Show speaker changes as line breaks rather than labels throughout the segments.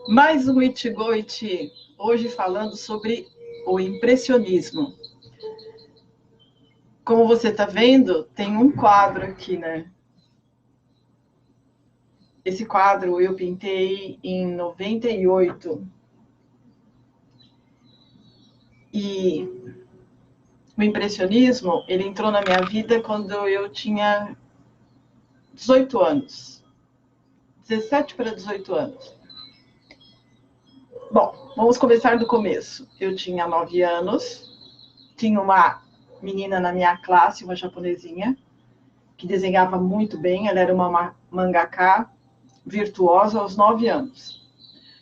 Mais um Itigoiti, hoje falando sobre o impressionismo. Como você está vendo, tem um quadro aqui, né? Esse quadro eu pintei em 98. E o impressionismo, ele entrou na minha vida quando eu tinha 18 anos. 17 para 18 anos. Bom, vamos começar do começo. Eu tinha 9 anos, tinha uma menina na minha classe, uma japonesinha, que desenhava muito bem. Ela era uma mangaka virtuosa aos 9 anos.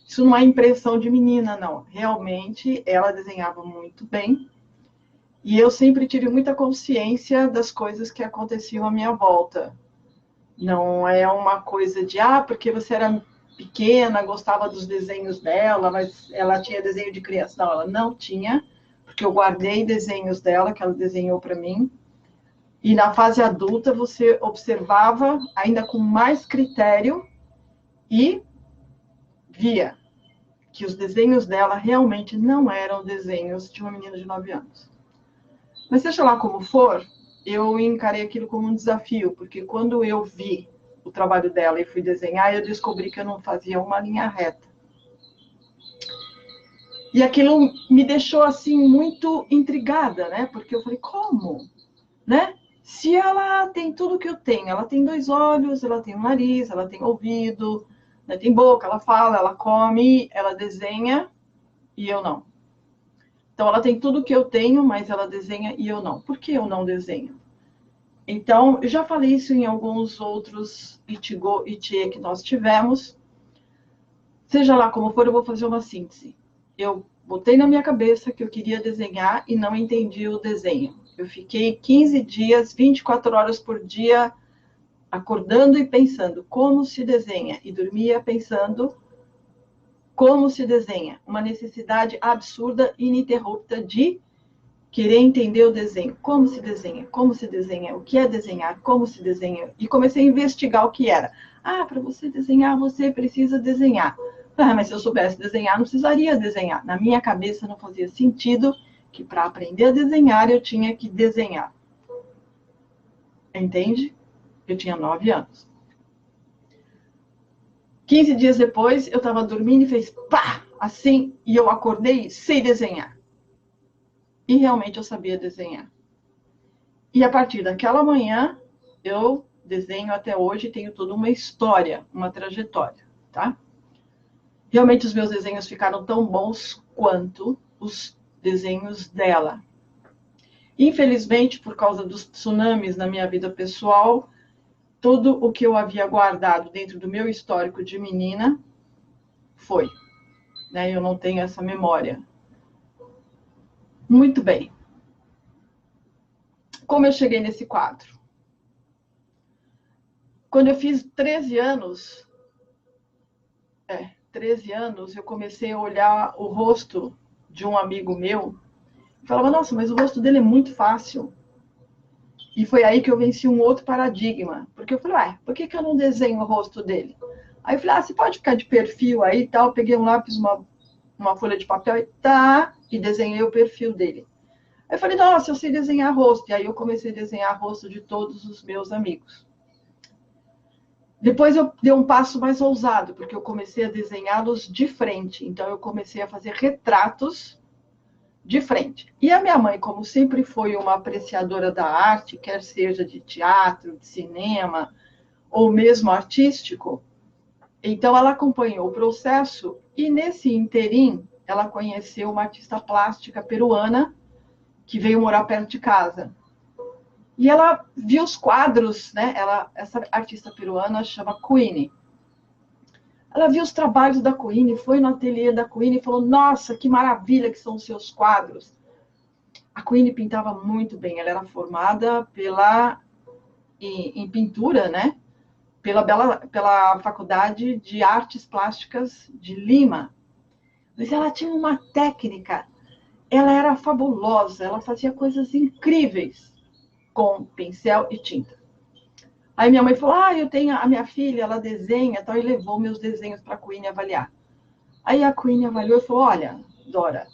Isso não é impressão de menina, não. Realmente, ela desenhava muito bem. E eu sempre tive muita consciência das coisas que aconteciam à minha volta. Não é uma coisa de, porque você era pequena, gostava dos desenhos dela, mas ela tinha desenho de criança. Não, ela não tinha, porque eu guardei desenhos dela, que ela desenhou para mim. E na fase adulta, você observava ainda com mais critério e via que os desenhos dela realmente não eram desenhos de uma menina de 9 anos. Mas seja lá como for, eu encarei aquilo como um desafio, porque quando eu vi o trabalho dela e fui desenhar, eu descobri que eu não fazia uma linha reta. E aquilo me deixou assim muito intrigada, né? Porque eu falei, como? Né? Se ela tem tudo que eu tenho, ela tem 2 olhos, ela tem um nariz, ela tem ouvido, né? Tem boca, ela fala, ela come, ela desenha e eu não. Então ela tem tudo que eu tenho, mas ela desenha e eu não. Por que eu não desenho? Então, eu já falei isso em alguns outros Itigo e Itie que nós tivemos. Seja lá como for, eu vou fazer uma síntese. Eu botei na minha cabeça que eu queria desenhar e não entendi o desenho. Eu fiquei 15 dias, 24 horas por dia, acordando e pensando como se desenha. E dormia pensando como se desenha. Uma necessidade absurda e ininterrupta de querer entender o desenho. Como se desenha, o que é desenhar, como se desenha. E comecei a investigar o que era. Para você desenhar, você precisa desenhar. Mas se eu soubesse desenhar, não precisaria desenhar. Na minha cabeça não fazia sentido que para aprender a desenhar, eu tinha que desenhar. Entende? Eu tinha 9 anos. 15 dias depois, eu estava dormindo e fez pá! Assim, e eu acordei sem desenhar. E realmente eu sabia desenhar. E a partir daquela manhã, eu desenho até hoje, tenho toda uma história, uma trajetória, tá? Realmente os meus desenhos ficaram tão bons quanto os desenhos dela. Infelizmente, por causa dos tsunamis na minha vida pessoal, tudo o que eu havia guardado dentro do meu histórico de menina foi. Né? Eu não tenho essa memória. Muito bem. Como eu cheguei nesse quadro? Quando eu fiz 13 anos, eu comecei a olhar o rosto de um amigo meu e falava, nossa, mas o rosto dele é muito fácil. E foi aí que eu venci um outro paradigma. Porque eu falei, por que eu não desenho o rosto dele? Aí eu falei, você pode ficar de perfil aí e tal. Eu peguei um lápis, uma folha de papel e desenhei o perfil dele. Aí eu falei, nossa, eu sei desenhar rosto. E aí eu comecei a desenhar rosto de todos os meus amigos. Depois eu dei um passo mais ousado, porque eu comecei a desenhá-los de frente. Então eu comecei a fazer retratos de frente. E a minha mãe, como sempre foi uma apreciadora da arte, quer seja de teatro, de cinema, ou mesmo artístico, então ela acompanhou o processo e nesse interim ela conheceu uma artista plástica peruana que veio morar perto de casa. E ela viu os quadros, né? Essa artista peruana chama Queenie. Ela viu os trabalhos da Queenie, foi no ateliê da Queenie e falou, nossa, que maravilha que são os seus quadros. A Queenie pintava muito bem, ela era formada em pintura, né? Pela Faculdade de Artes Plásticas de Lima. Mas ela tinha uma técnica, ela era fabulosa, ela fazia coisas incríveis com pincel e tinta. Aí minha mãe falou, eu tenho a minha filha, ela desenha, tal, e levou meus desenhos para a Queenie avaliar. Aí a Queen avaliou e falou, olha, Dora,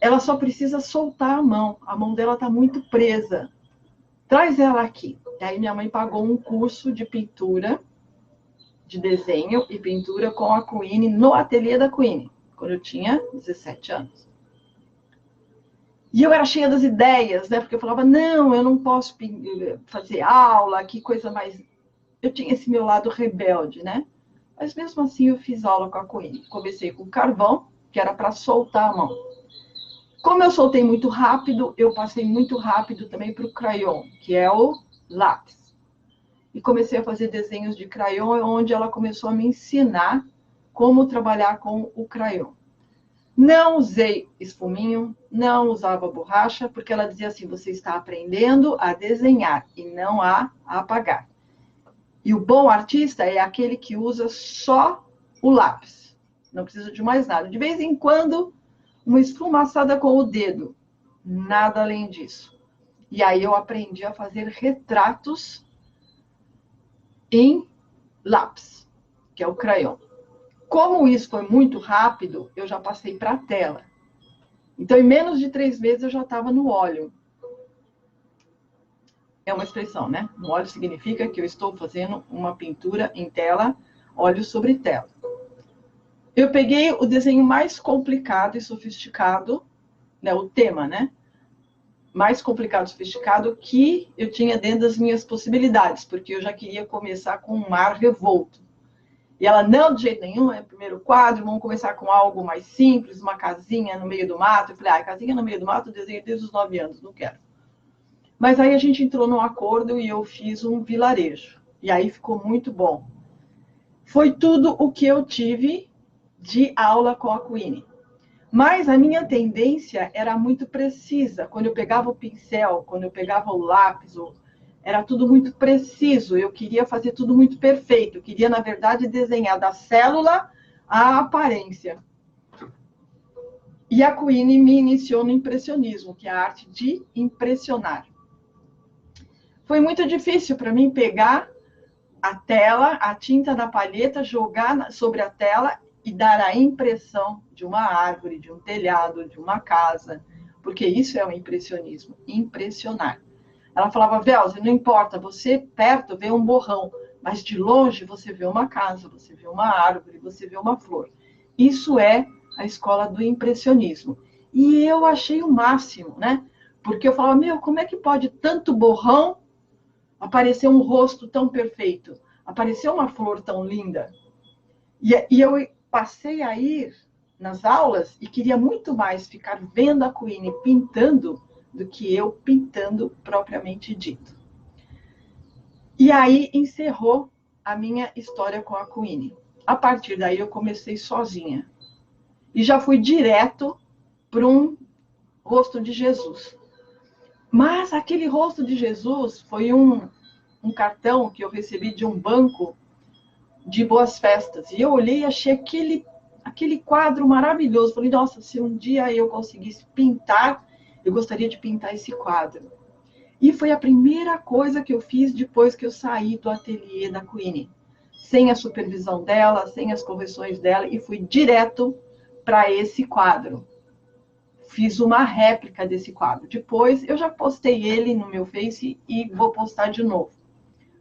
ela só precisa soltar a mão dela está muito presa. Traz ela aqui. E aí minha mãe pagou um curso de pintura, de desenho e pintura com a Queen no ateliê da Queen, quando eu tinha 17 anos. E eu era cheia das ideias, né? Porque eu falava, não, eu não posso fazer aula, que coisa mais... Eu tinha esse meu lado rebelde, né? Mas mesmo assim eu fiz aula com a Queen. Comecei com carvão, que era para soltar a mão. Como eu soltei muito rápido, eu passei muito rápido também para o crayon, que é o lápis. E comecei a fazer desenhos de crayon, onde ela começou a me ensinar como trabalhar com o crayon. Não usei esfuminho, não usava borracha, porque ela dizia assim, você está aprendendo a desenhar e não a apagar. E o bom artista é aquele que usa só o lápis. Não precisa de mais nada. De vez em quando, uma esfumaçada com o dedo. Nada além disso. E aí eu aprendi a fazer retratos em lápis, que é o crayon. Como isso foi muito rápido, eu já passei para a tela. Então, em menos de 3 meses, eu já estava no óleo. É uma expressão, né? No óleo significa que eu estou fazendo uma pintura em tela, óleo sobre tela. Eu peguei o desenho mais complicado e sofisticado, né? O tema, né? Mais complicado e sofisticado que eu tinha dentro das minhas possibilidades, porque eu já queria começar com um mar revolto. E ela, não, de jeito nenhum, é o primeiro quadro, vamos começar com algo mais simples, uma casinha no meio do mato. Eu falei, casinha no meio do mato, eu desenho desde os 9 anos, não quero. Mas aí a gente entrou num acordo e eu fiz um vilarejo. E aí ficou muito bom. Foi tudo o que eu tive de aula com a Queen. Mas a minha tendência era muito precisa. Quando eu pegava o pincel, quando eu pegava o lápis, era tudo muito preciso. Eu queria fazer tudo muito perfeito. Eu queria, na verdade, desenhar da célula à aparência. E a Queen me iniciou no impressionismo, que é a arte de impressionar. Foi muito difícil para mim pegar a tela, a tinta da palheta, jogar sobre a tela e dar a impressão de uma árvore, de um telhado, de uma casa, porque isso é o impressionismo, impressionar. Ela falava, Velze, não importa, você perto vê um borrão, mas de longe você vê uma casa, você vê uma árvore, você vê uma flor. Isso é a escola do impressionismo. E eu achei o máximo, né? Porque eu falava, como é que pode tanto borrão aparecer um rosto tão perfeito? Apareceu uma flor tão linda? E eu passei a ir nas aulas e queria muito mais ficar vendo a Queen pintando do que eu pintando propriamente dito. E aí encerrou a minha história com a Queen. A partir daí eu comecei sozinha. E já fui direto para um rosto de Jesus. Mas aquele rosto de Jesus foi um cartão que eu recebi de um banco de boas festas. E eu olhei e achei aquele quadro maravilhoso. Falei, nossa, se um dia eu conseguisse pintar, eu gostaria de pintar esse quadro. E foi a primeira coisa que eu fiz depois que eu saí do ateliê da Queen. Sem a supervisão dela, sem as correções dela, e fui direto para esse quadro. Fiz uma réplica desse quadro. Depois, eu já postei ele no meu Face e vou postar de novo,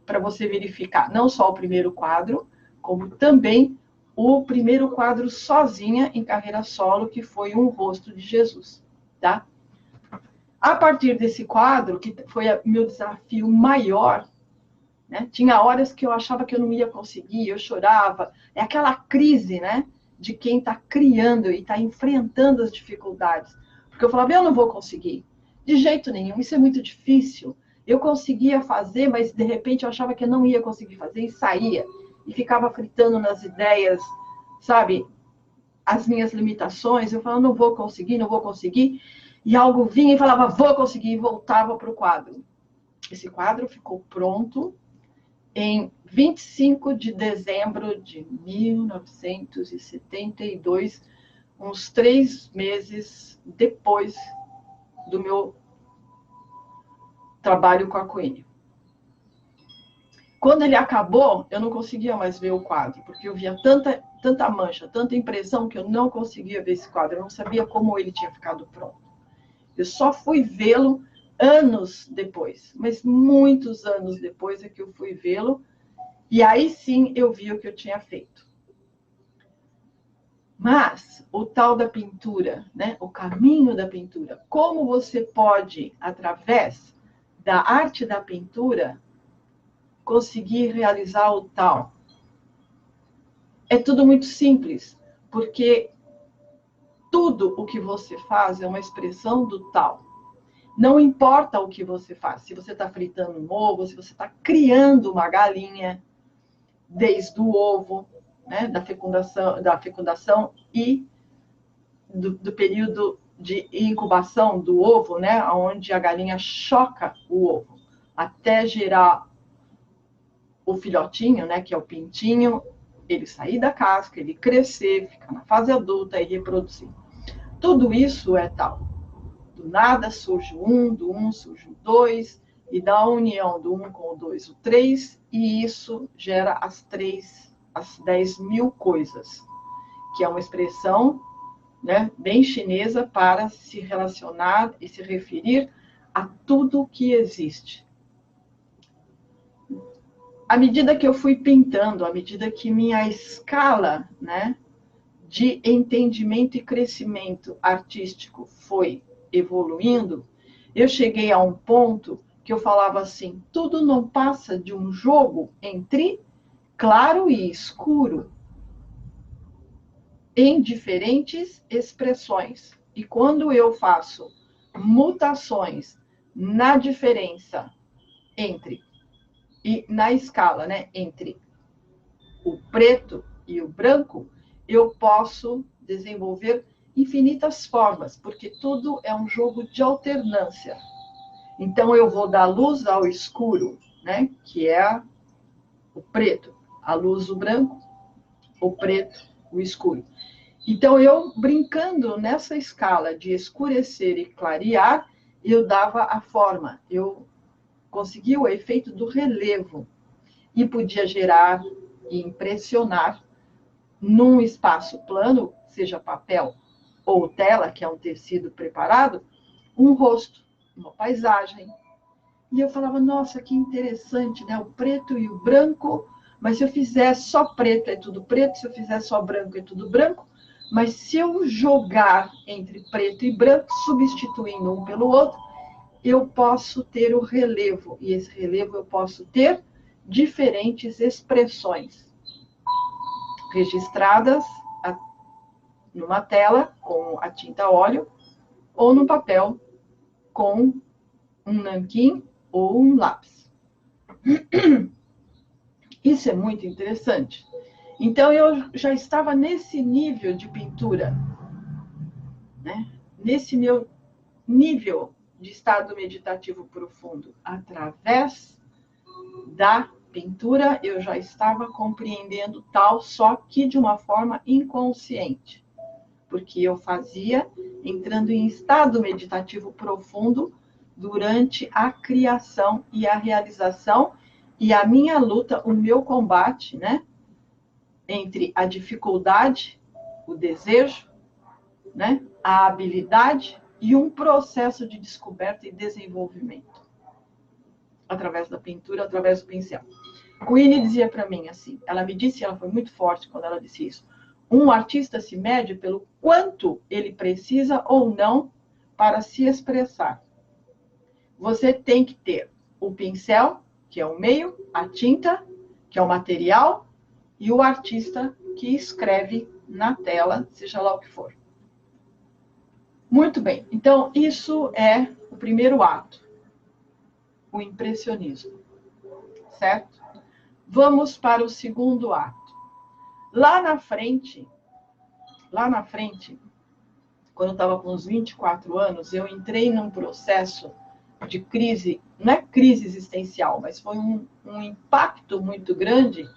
para você verificar não só o primeiro quadro, como também o primeiro quadro sozinha em carreira solo, que foi um rosto de Jesus, tá? A partir desse quadro, que foi meu desafio maior, né? Tinha horas que eu achava que eu não ia conseguir, eu chorava. É aquela crise, né? De quem está criando e está enfrentando as dificuldades. Porque eu falava, eu não vou conseguir. De jeito nenhum, isso é muito difícil. Eu conseguia fazer, mas de repente eu achava que eu não ia conseguir fazer e saía. E ficava fritando nas ideias, sabe? As minhas limitações. Eu falava, não vou conseguir, não vou conseguir. E algo vinha e falava, vou conseguir, e voltava para o quadro. Esse quadro ficou pronto em 25 de dezembro de 1972, uns 3 meses depois do meu trabalho com a Queen. Quando ele acabou, eu não conseguia mais ver o quadro, porque eu via tanta mancha, tanta impressão, que eu não conseguia ver esse quadro. Eu não sabia como ele tinha ficado pronto. Eu só fui vê-lo anos depois, mas muitos anos depois é que eu fui vê-lo, e aí sim eu vi o que eu tinha feito. Mas o tal da pintura, né? O caminho da pintura, como você pode, através da arte da pintura, conseguir realizar o tal? É tudo muito simples, porque tudo o que você faz é uma expressão do tal. Não importa o que você faz, se você está fritando um ovo, se você está criando uma galinha, desde o ovo, né, da fecundação e do período de incubação do ovo, né, onde a galinha choca o ovo, até gerar o filhotinho, né, que é o pintinho, ele sair da casca, ele crescer, ficar na fase adulta e reproduzir. Tudo isso é tal. Do nada surge o 1, do 1 surge o 2, e da união do 1 com o 2, o 3, e isso gera as 10.000 coisas, que é uma expressão, né, bem chinesa para se relacionar e se referir a tudo que existe. À medida que eu fui pintando, à medida que minha escala, né, de entendimento e crescimento artístico foi evoluindo, eu cheguei a um ponto que eu falava assim: tudo não passa de um jogo entre claro e escuro, em diferentes expressões. E quando eu faço mutações na diferença entre, e na escala, né, entre o preto e o branco, eu posso desenvolver infinitas formas, porque tudo é um jogo de alternância. Então, eu vou da luz ao escuro, né, que é o preto, a luz, o branco, o preto, o escuro. Então, eu brincando nessa escala de escurecer e clarear, eu dava a forma, eu conseguia o efeito do relevo e podia gerar e impressionar num espaço plano, seja papel ou tela, que é um tecido preparado, um rosto, uma paisagem. E eu falava, nossa, que interessante, né? O preto e o branco, mas se eu fizer só preto é tudo preto, se eu fizer só branco é tudo branco, mas se eu jogar entre preto e branco, substituindo um pelo outro, eu posso ter o relevo, e esse relevo eu posso ter diferentes expressões registradas numa tela com a tinta óleo ou no papel com um nanquim ou um lápis. Isso é muito interessante. Então, eu já estava nesse nível de pintura, né? Nesse meu nível de estado meditativo profundo. Através da pintura, eu já estava compreendendo tal, só que de uma forma inconsciente. Porque eu fazia entrando em estado meditativo profundo durante a criação e a realização e a minha luta, o meu combate, né, entre a dificuldade, o desejo, né, a habilidade e um processo de descoberta e desenvolvimento através da pintura, através do pincel. Queenie dizia para mim assim, ela me disse, ela foi muito forte quando ela disse isso: um artista se mede pelo quanto ele precisa ou não para se expressar. Você tem que ter o pincel, que é o meio, a tinta, que é o material, e o artista que escreve na tela, seja lá o que for. Muito bem, então isso é o primeiro ato, o impressionismo, certo? Vamos para o segundo ato. Lá na frente, quando eu estava com uns 24 anos, eu entrei num processo de crise, não é crise existencial, mas foi um impacto muito grande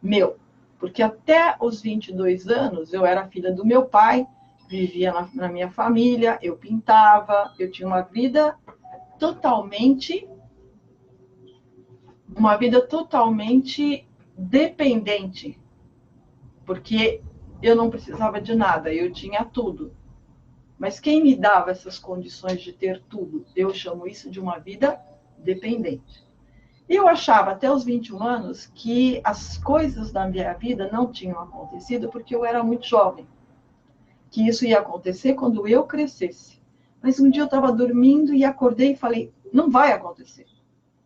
meu, porque até os 22 anos eu era filha do meu pai, vivia na minha família, eu pintava, eu tinha uma vida totalmente uma vida totalmente dependente, porque eu não precisava de nada, eu tinha tudo. Mas quem me dava essas condições de ter tudo? Eu chamo isso de uma vida dependente. Eu achava até os 21 anos que as coisas da minha vida não tinham acontecido porque eu era muito jovem, que isso ia acontecer quando eu crescesse. Mas um dia eu estava dormindo e acordei e falei, não vai acontecer.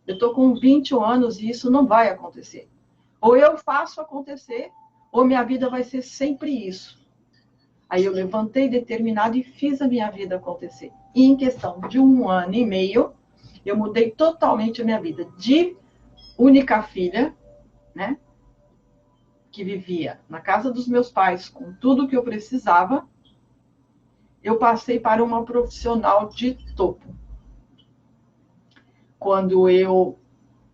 Eu estou com 21 anos e isso não vai acontecer. Ou eu faço acontecer, ou minha vida vai ser sempre isso. Aí eu levantei determinado e fiz a minha vida acontecer. E em questão de 1 ano e meio, eu mudei totalmente a minha vida. De única filha, né, que vivia na casa dos meus pais com tudo que eu precisava, eu passei para uma profissional de topo. Quando eu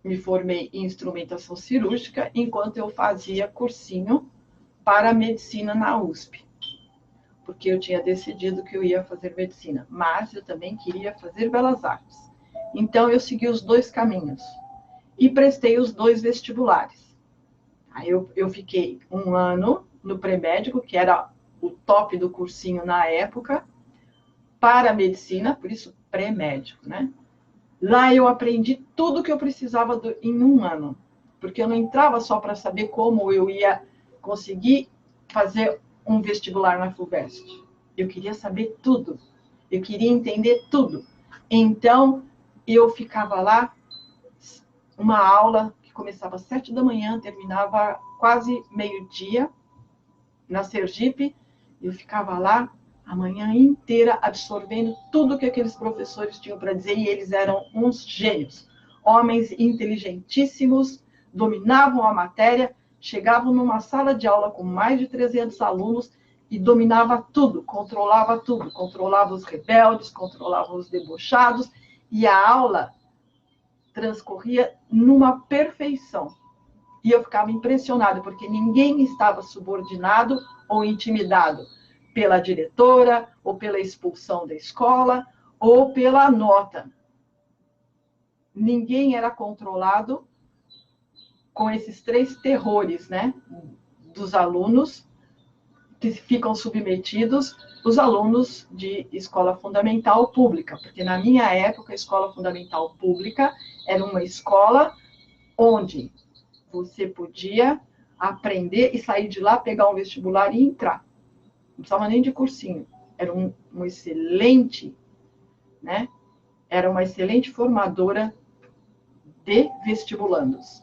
me formei em instrumentação cirúrgica, enquanto eu fazia cursinho para medicina na USP. Porque eu tinha decidido que eu ia fazer medicina, mas eu também queria fazer belas artes. Então eu segui os dois caminhos e prestei os dois vestibulares. Aí eu fiquei 1 ano no pré-médico, que era o top do cursinho na época, para medicina, por isso pré-médico, né? Lá eu aprendi tudo que eu precisava em 1 ano, porque eu não entrava só para saber como eu ia conseguir fazer um vestibular na FUVEST. Eu queria saber tudo, eu queria entender tudo. Então, eu ficava lá, uma aula que começava às 7 da manhã, terminava quase meio-dia, na Sergipe, eu ficava lá a manhã inteira absorvendo tudo que aqueles professores tinham para dizer, e eles eram uns gênios, homens inteligentíssimos, dominavam a matéria, chegavam numa sala de aula com mais de 300 alunos e dominava tudo, controlava os rebeldes, controlava os debochados, e a aula transcorria numa perfeição. E eu ficava impressionada, porque ninguém estava subordinado ou intimidado pela diretora, ou pela expulsão da escola, ou pela nota. Ninguém era controlado com esses 3 terrores, né? Dos alunos que ficam submetidos, os alunos de escola fundamental pública, porque na minha época a escola fundamental pública era uma escola onde você podia aprender e sair de lá, pegar um vestibular e entrar. Não precisava nem de cursinho. Era um excelente, né? Era uma excelente formadora de vestibulandos.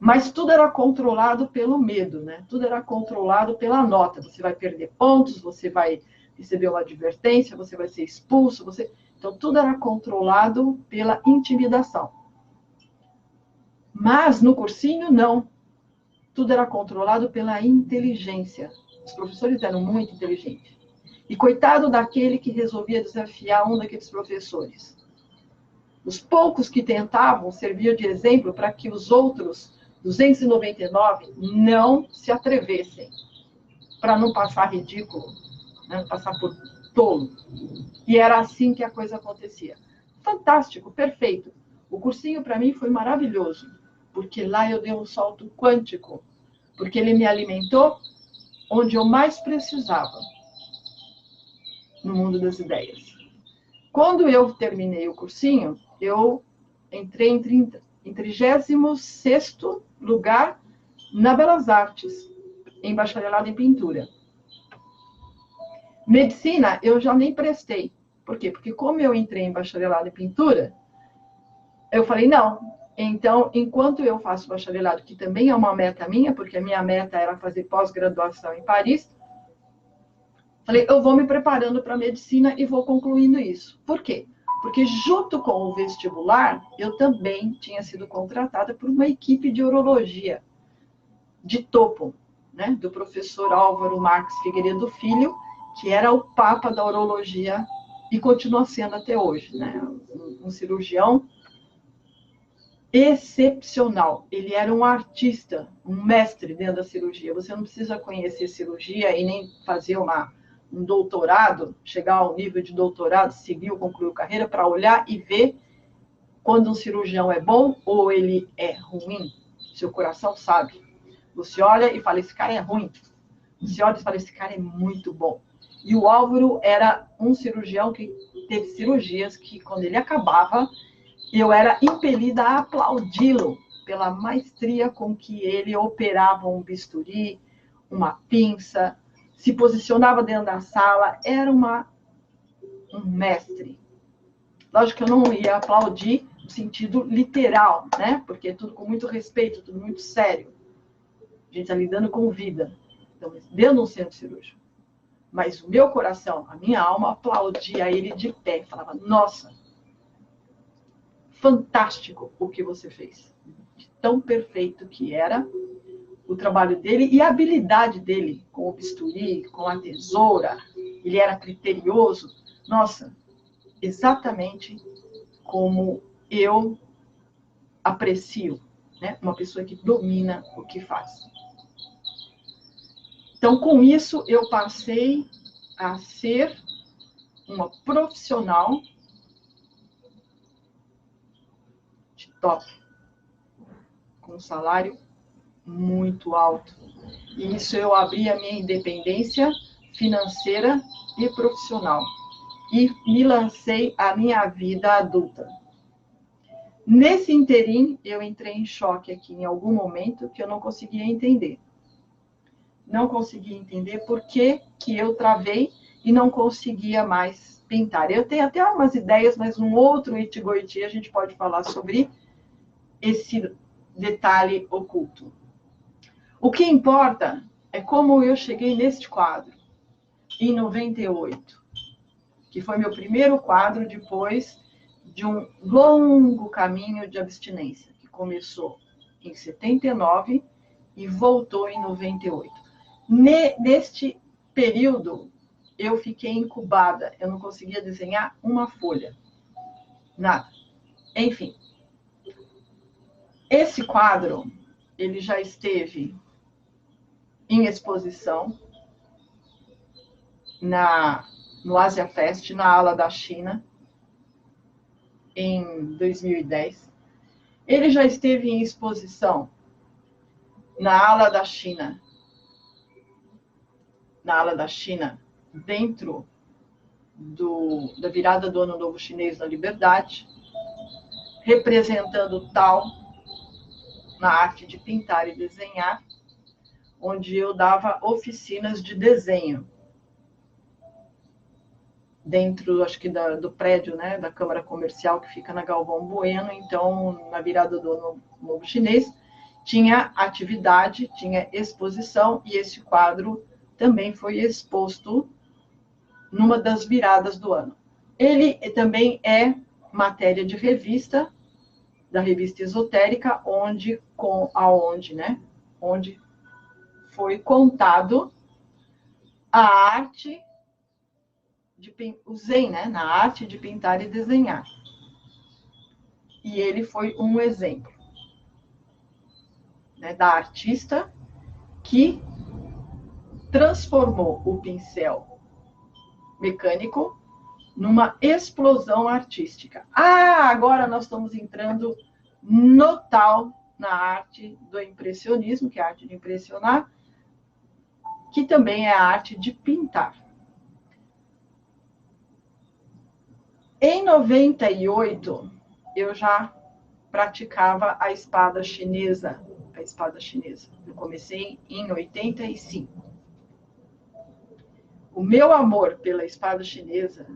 Mas tudo era controlado pelo medo, né? Tudo era controlado pela nota. Você vai perder pontos, você vai receber uma advertência, você vai ser expulso, Então, tudo era controlado pela intimidação. Mas no cursinho, não. Tudo era controlado pela inteligência. Os professores eram muito inteligentes. E coitado daquele que resolvia desafiar um daqueles professores. Os poucos que tentavam serviam de exemplo para que os outros 299 não se atrevessem, para não passar ridículo, né? Passar por tolo. E era assim que a coisa acontecia. Fantástico, perfeito. O cursinho para mim foi maravilhoso, porque lá eu dei um salto quântico, porque ele me alimentou onde eu mais precisava, no mundo das ideias. Quando eu terminei o cursinho, eu entrei em 36º lugar na Belas Artes, em bacharelado em pintura. Medicina, eu já nem prestei. Por quê? Porque como eu entrei em bacharelado em pintura, eu falei, não. Então, enquanto eu faço bacharelado, que também é uma meta minha, porque a minha meta era fazer pós-graduação em Paris, falei, eu vou me preparando para a medicina e vou concluindo isso. Por quê? Porque junto com o vestibular, eu também tinha sido contratada por uma equipe de urologia de topo, né? Do professor Álvaro Marques Figueiredo Filho, que era o papa da urologia e continua sendo até hoje, né? Um cirurgião excepcional. Ele era um artista, um mestre dentro da cirurgia. Você não precisa conhecer cirurgia e nem fazer um doutorado, chegar ao nível de doutorado, seguir ou concluir carreira, para olhar e ver quando um cirurgião é bom ou ele é ruim. Seu coração sabe. Você olha e fala, esse cara é ruim. Você olha e fala, esse cara é muito bom. E o Álvaro era um cirurgião que teve cirurgias que, quando ele acabava, eu era impelida a aplaudi-lo pela maestria com que ele operava um bisturi, uma pinça, se posicionava dentro da sala, era um mestre. Lógico que eu não ia aplaudir no sentido literal, né? Porque é tudo com muito respeito, tudo muito sério. A gente está lidando com vida. Então, dentro de um centro cirúrgico. Mas o meu coração, a minha alma, aplaudia ele de pé. Falava, nossa, fantástico o que você fez. De tão perfeito que era o trabalho dele e a habilidade dele com o bisturi, com a tesoura. Ele era criterioso. Nossa, exatamente como eu aprecio, né? Uma pessoa que domina o que faz. Então, com isso, eu passei a ser uma profissional de top, com um salário muito alto. E isso eu abri a minha independência financeira e profissional. E me lancei à minha vida adulta. Nesse interim, eu entrei em choque aqui em algum momento que eu não conseguia entender. Não conseguia entender por que eu travei e não conseguia mais pintar. Eu tenho até umas ideias, mas num outro Itigoiti a gente pode falar sobre esse detalhe oculto. O que importa é como eu cheguei neste quadro, em 98, que foi meu primeiro quadro depois de um longo caminho de abstinência, que começou em 79 e voltou em 98. Neste período, eu fiquei incubada, eu não conseguia desenhar uma folha, nada. Enfim, esse quadro, ele já esteve em exposição no Asia Fest, na ala da China, em 2010. Ele já esteve em exposição na ala da China, dentro da virada do Ano Novo Chinês na Liberdade, representando o Tao na arte de pintar e desenhar, onde eu dava oficinas de desenho dentro, acho que do prédio, né, da Câmara Comercial que fica na Galvão Bueno. Então, na virada do Ano Novo Chinês, tinha atividade, tinha exposição, e esse quadro também foi exposto numa das viradas do ano. Ele também é matéria de revista, da revista Esotérica, onde foi contado a arte o Zen, né, na arte de pintar e desenhar. E ele foi um exemplo, né, da artista que transformou o pincel mecânico numa explosão artística. Agora nós estamos entrando no tal, na arte do impressionismo, que é a arte de impressionar, que também é a arte de pintar. Em 98, eu já praticava a espada chinesa. Eu comecei em 85. O meu amor pela espada chinesa,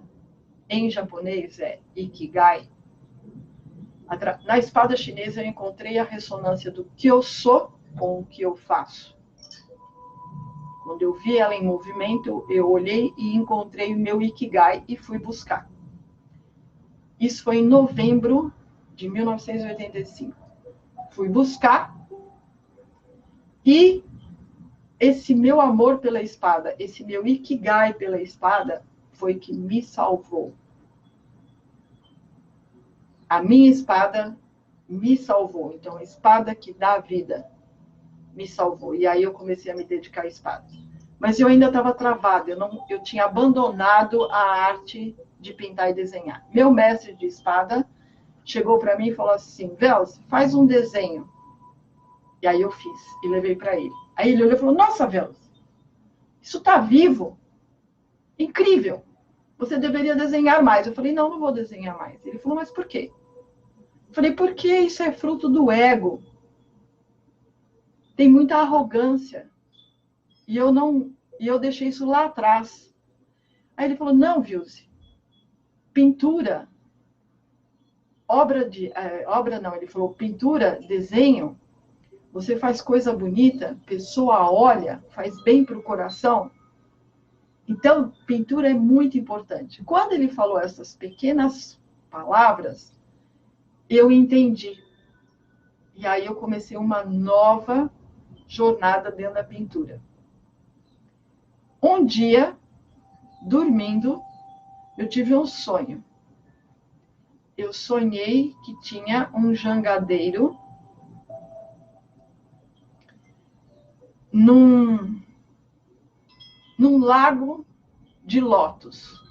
em japonês, é Ikigai. Na espada chinesa, eu encontrei a ressonância do que eu sou com o que eu faço. Quando eu vi ela em movimento, eu olhei e encontrei o meu Ikigai e fui buscar. Isso foi em novembro de 1985. Fui buscar e esse meu amor pela espada, esse meu Ikigai pela espada, foi que me salvou. A minha espada me salvou. Então, a espada que dá vida me salvou. E aí eu comecei a me dedicar à espada. Mas eu ainda estava travada. Eu tinha abandonado a arte de pintar e desenhar. Meu mestre de espada chegou para mim e falou assim, Velce, faz um desenho. E aí eu fiz e levei para ele. Aí ele olhou e falou, nossa, Velce, isso está vivo. Incrível. Você deveria desenhar mais. Eu falei, não, não vou desenhar mais. Ele falou, mas por quê? Eu falei, porque isso é fruto do ego. Tem muita arrogância. E eu deixei isso lá atrás. Aí ele falou, não, Vilse, pintura, ele falou, pintura, desenho, você faz coisa bonita, pessoa olha, faz bem para o coração. Então, pintura é muito importante. Quando ele falou essas pequenas palavras, eu entendi. E aí eu comecei uma nova jornada dentro da pintura. Um dia, dormindo, eu tive um sonho. Eu sonhei que tinha um jangadeiro num lago de lótus.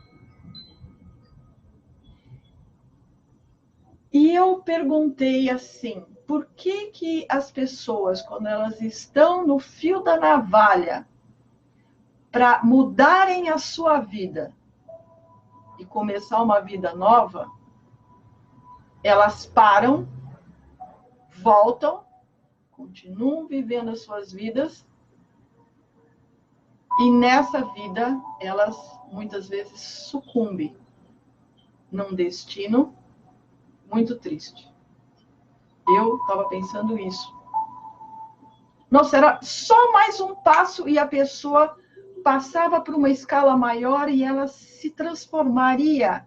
E eu perguntei assim, por que as pessoas, quando elas estão no fio da navalha, para mudarem a sua vida e começar uma vida nova, elas param, voltam, continuam vivendo as suas vidas, e nessa vida elas muitas vezes sucumbem num destino muito triste. Eu estava pensando isso. Nossa, era só mais um passo e a pessoa passava por uma escala maior e ela se transformaria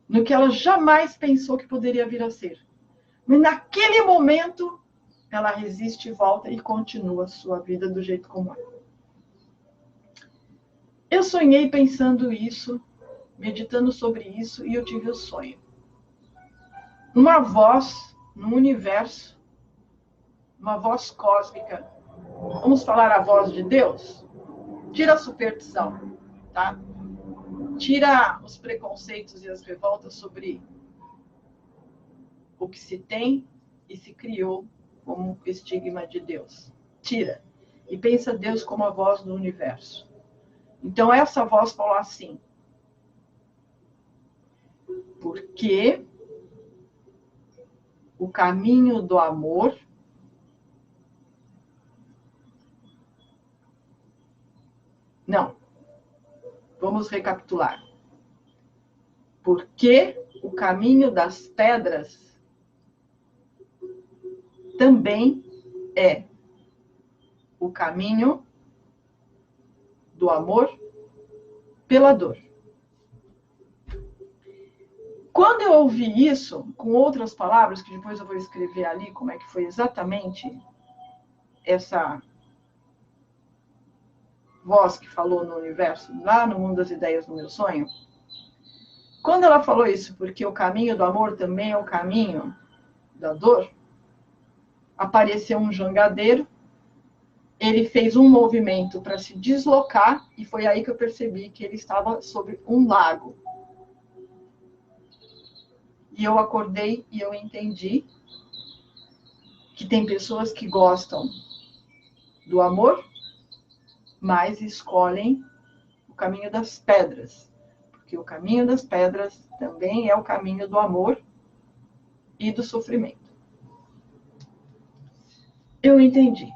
no que ela jamais pensou que poderia vir a ser. Mas naquele momento, ela resiste, volta e continua a sua vida do jeito como é. Eu sonhei pensando isso, meditando sobre isso, e eu tive o sonho. Uma voz no universo, uma voz cósmica. Vamos falar a voz de Deus? Tira a superstição, tá? Tira os preconceitos e as revoltas sobre o que se tem e se criou como estigma de Deus. Tira. E pensa Deus como a voz do universo. Então, essa voz falou assim, porque o caminho do amor não. Vamos recapitular. Porque o caminho das pedras também é o caminho do amor pela dor. Quando eu ouvi isso, com outras palavras, que depois eu vou escrever ali como é que foi exatamente essa voz que falou no universo, lá no mundo das ideias do meu sonho, quando ela falou isso, porque o caminho do amor também é o caminho da dor, apareceu um jangadeiro, ele fez um movimento para se deslocar, e foi aí que eu percebi que ele estava sobre um lago. E eu acordei e eu entendi que tem pessoas que gostam do amor, mas escolhem o caminho das pedras. Porque o caminho das pedras também é o caminho do amor e do sofrimento. Eu entendi.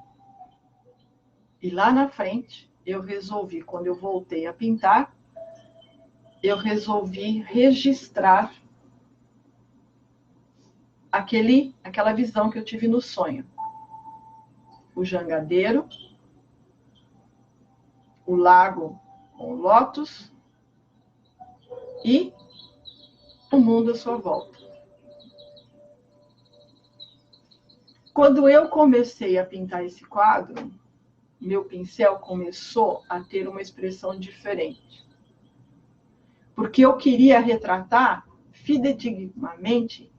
E lá na frente, eu resolvi, quando eu voltei a pintar, eu resolvi registrar aquela visão que eu tive no sonho. O jangadeiro, o lago com lótus e o mundo à sua volta. Quando eu comecei a pintar esse quadro, meu pincel começou a ter uma expressão diferente. Porque eu queria retratar fidedignamente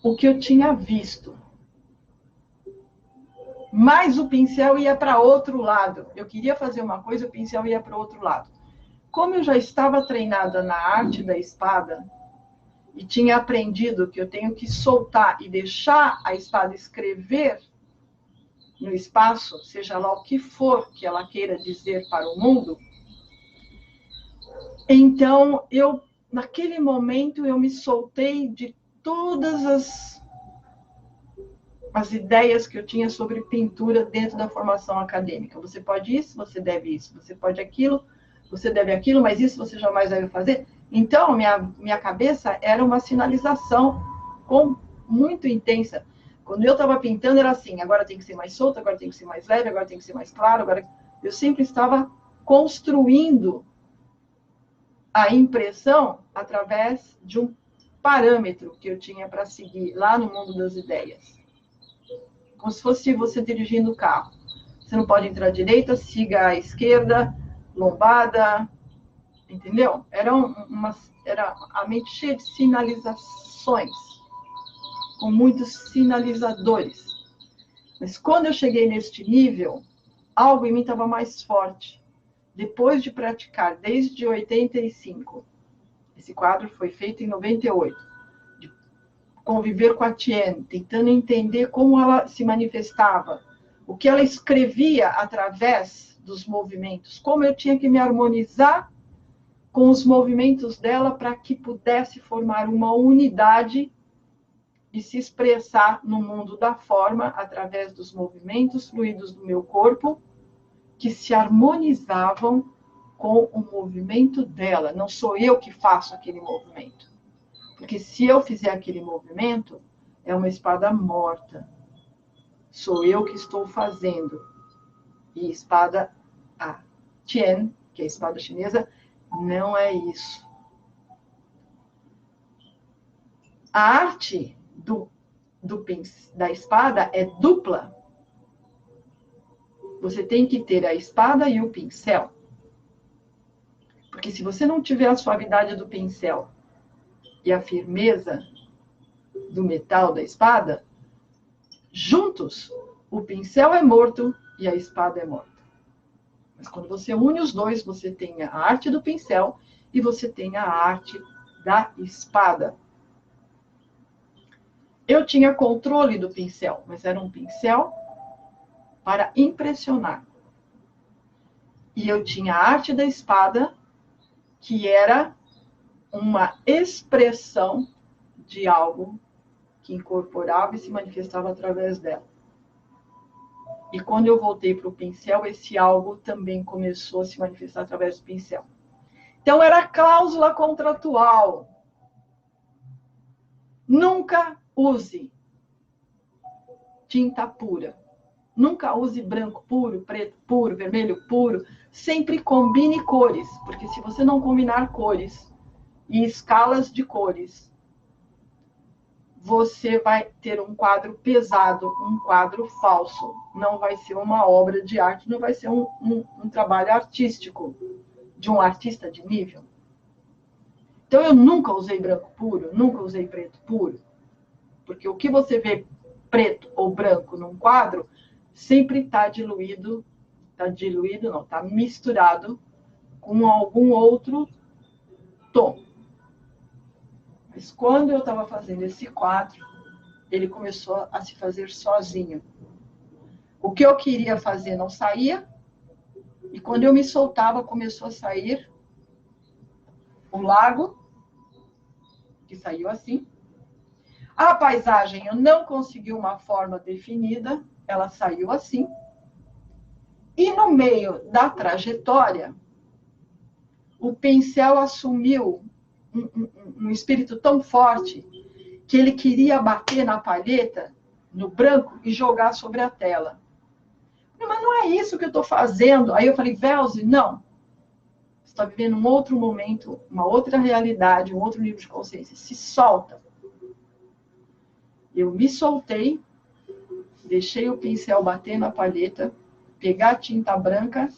o que eu tinha visto. Mas o pincel ia para outro lado. Eu queria fazer uma coisa, o pincel ia para outro lado. Como eu já estava treinada na arte da espada, e tinha aprendido que eu tenho que soltar e deixar a espada escrever no espaço, seja lá o que for que ela queira dizer para o mundo, então naquele momento eu me soltei de todas as ideias que eu tinha sobre pintura dentro da formação acadêmica. Você pode isso, você deve isso, você pode aquilo, você deve aquilo, mas isso você jamais deve fazer. Então, minha cabeça era uma sinalização muito intensa. Quando eu estava pintando, era assim, agora tem que ser mais solto, agora tem que ser mais leve, agora tem que ser mais claro. Agora... Eu sempre estava construindo a impressão através de um parâmetro que eu tinha para seguir lá no mundo das ideias. Como se fosse você dirigindo o carro. Você não pode entrar à direita, siga à esquerda, lombada, entendeu? Era a mente cheia de sinalizações, com muitos sinalizadores. Mas quando eu cheguei neste nível, algo em mim estava mais forte. Depois de praticar desde 85, esse quadro foi feito em 98, de conviver com a Tien, tentando entender como ela se manifestava, o que ela escrevia através dos movimentos, como eu tinha que me harmonizar com os movimentos dela para que pudesse formar uma unidade e se expressar no mundo da forma através dos movimentos fluidos do meu corpo, que se harmonizavam com o movimento dela. Não sou eu que faço aquele movimento. Porque se eu fizer aquele movimento, é uma espada morta. Sou eu que estou fazendo. E espada a Tien, que é a espada chinesa, não é isso. A arte da espada é dupla. Você tem que ter a espada e o pincel. Porque se você não tiver a suavidade do pincel e a firmeza do metal da espada, juntos, o pincel é morto e a espada é morta. Mas quando você une os dois, você tem a arte do pincel e você tem a arte da espada. Eu tinha controle do pincel, mas era um pincel para impressionar. E eu tinha a arte da espada, que era uma expressão de algo que incorporava e se manifestava através dela. E quando eu voltei para o pincel, esse algo também começou a se manifestar através do pincel. Então, era cláusula contratual. Nunca use tinta pura. Nunca use branco puro, preto puro, vermelho puro. Sempre combine cores, porque se você não combinar cores e escalas de cores, você vai ter um quadro pesado, um quadro falso. Não vai ser uma obra de arte, não vai ser um trabalho artístico de um artista de nível. Então, eu nunca usei branco puro, nunca usei preto puro, porque o que você vê preto ou branco num quadro sempre está diluído, não, está misturado com algum outro tom. Mas quando eu estava fazendo esse quadro, ele começou a se fazer sozinho. O que eu queria fazer não saía, e quando eu me soltava, começou a sair o lago, que saiu assim. A paisagem, eu não consegui uma forma definida, ela saiu assim. E no meio da trajetória, o pincel assumiu um espírito tão forte que ele queria bater na palheta, no branco, e jogar sobre a tela. Mas não é isso que eu estou fazendo. Aí eu falei, Velze, não. Você está vivendo um outro momento, uma outra realidade, um outro nível de consciência. Se solta. Eu me soltei, deixei o pincel bater na palheta, pegar a tinta branca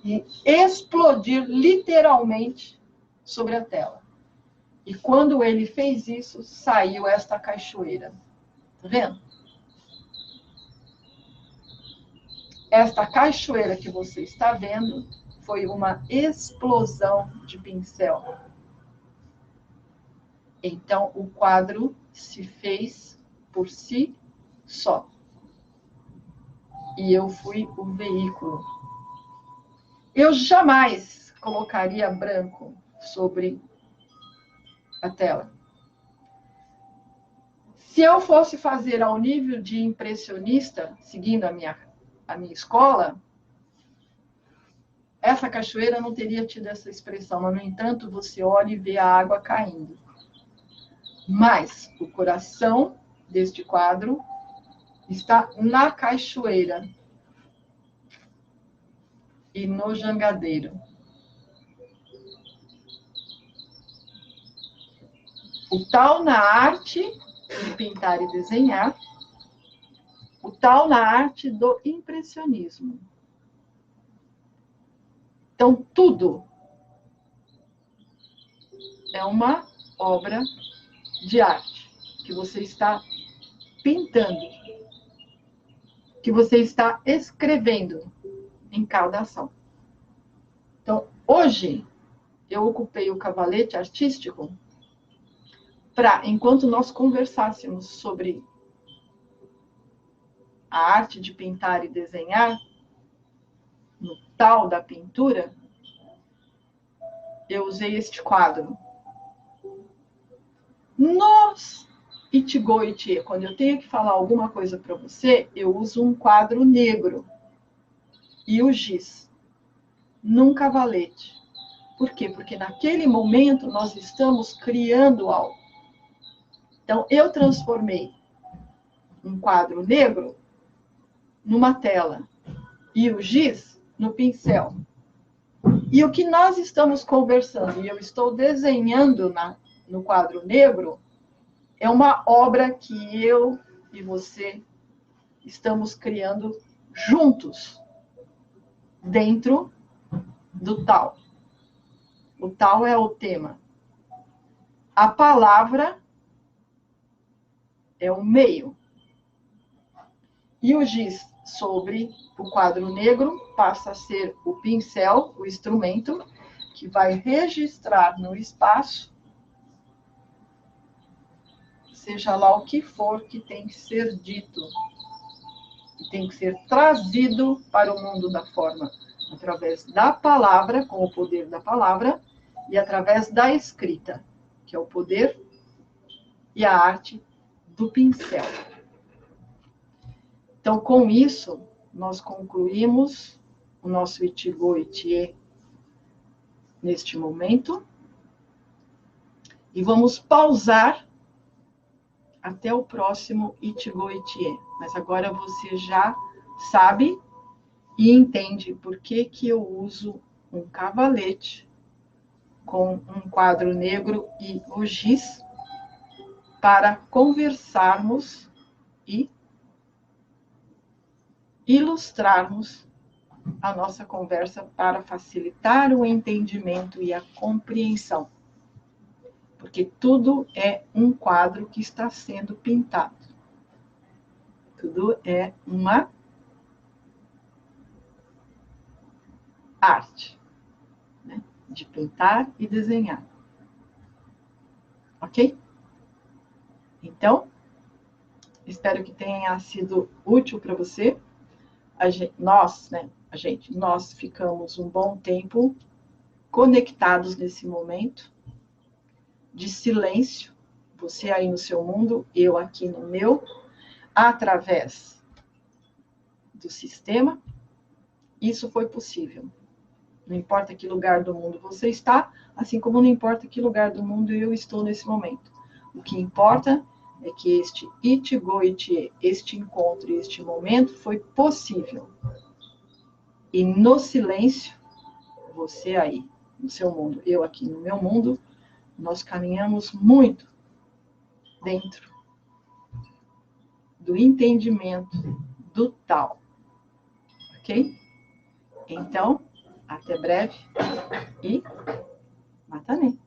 e explodir literalmente sobre a tela. E quando ele fez isso, saiu esta cachoeira. Tá vendo? Esta cachoeira que você está vendo foi uma explosão de pincel. Então, o quadro se fez por si só. E eu fui o veículo. Eu jamais colocaria branco sobre a tela. Se eu fosse fazer ao nível de impressionista, seguindo a minha escola, essa cachoeira não teria tido essa expressão, mas, no entanto, você olha e vê a água caindo. Mas o coração deste quadro está na cachoeira e no jangadeiro. O tal na arte de pintar e desenhar, o tal na arte do impressionismo. Então, tudo é uma obra de arte que você está pintando, que você está escrevendo em cada ação. Então, hoje, eu ocupei o cavalete artístico para, enquanto nós conversássemos sobre a arte de pintar e desenhar, no tal da pintura, eu usei este quadro. Nos Itigo Itie, quando eu tenho que falar alguma coisa para você, eu uso um quadro negro e o giz num cavalete. Por quê? Porque naquele momento nós estamos criando algo. Então, eu transformei um quadro negro numa tela e o giz no pincel. E o que nós estamos conversando, e eu estou desenhando no quadro negro, é uma obra que eu e você estamos criando juntos, dentro do tal. O tal é o tema. A palavra é o meio. E o giz sobre o quadro negro passa a ser o pincel, o instrumento, que vai registrar no espaço, seja lá o que for que tem que ser dito, que tem que ser trazido para o mundo da forma, através da palavra, com o poder da palavra, e através da escrita, que é o poder e a arte do pincel. Então, com isso, nós concluímos o nosso Itigo Itie neste momento. E vamos pausar até o próximo Itigo Itie. Mas agora você já sabe e entende por que eu uso um cavalete com um quadro negro e o giz para conversarmos e ilustrarmos a nossa conversa para facilitar o entendimento e a compreensão. Porque tudo é um quadro que está sendo pintado. Tudo é uma arte, né? De pintar e desenhar. Ok? Então, espero que tenha sido útil para você. Nós ficamos um bom tempo conectados nesse momento de silêncio, você aí no seu mundo, eu aqui no meu, através do sistema. Isso foi possível. Não importa que lugar do mundo você está, assim como não importa que lugar do mundo eu estou nesse momento. O que importa é que este Itigo Itie, este encontro e este momento foi possível. E no silêncio, você aí no seu mundo, eu aqui no meu mundo, nós caminhamos muito dentro do entendimento do tal. Ok? Então, até breve e Matane.